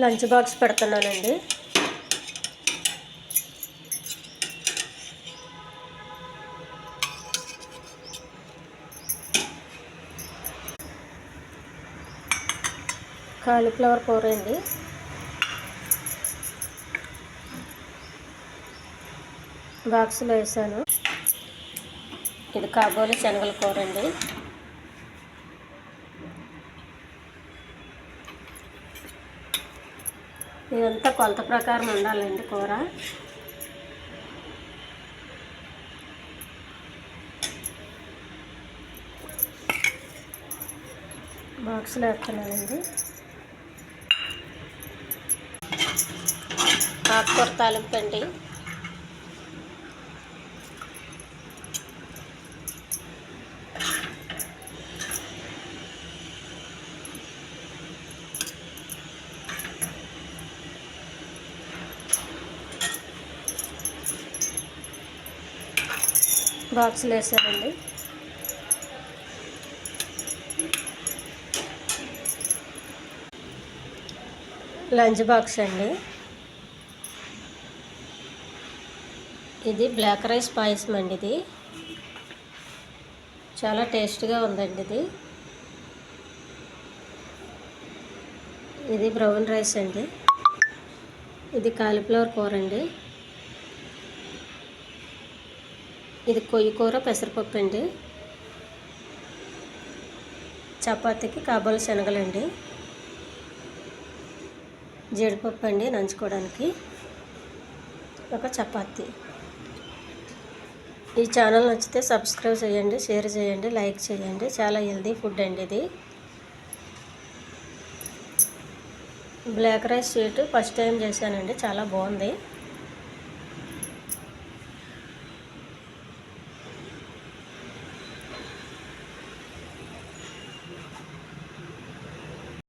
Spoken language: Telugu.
లంచ్ బాక్స్ పెడుతున్నానండి. కాలీఫ్లవర్ కూర అండి. బాక్స్లో వేసాను. ఇది కాబోలి శనగల కూర అండి. ఇదంతా కొలత ప్రకారం ఉండాలండి కూర. బాక్స్లో వేస్తున్నానండి. ఆకుకూర తాలింపు అండి. బాక్స్లో వేసానండి. లంచ్ బాక్స్ అండి. ఇది బ్లాక్ రైస్ పాయసం అండి. ఇది చాలా టేస్ట్గా ఉందండి. ఇది బ్రౌన్ రైస్ అండి. ఇది కాలీఫ్లవర్ కూర అండి. ఇది కొయ్యి కూర పెసరపప్పు అండి. చపాతీకి కాబోలి శనగలండి. జీడిపప్పు అండి నంచుకోవడానికి. ఒక చపాతీ. ఈ ఛానల్ నచ్చితే సబ్స్క్రైబ్ చేయండి, షేర్ చేయండి, లైక్ చేయండి. చాలా హెల్దీ ఫుడ్ అండి ఇది. Black rice sweet first time చేశానండి. చాలా బాగుంది.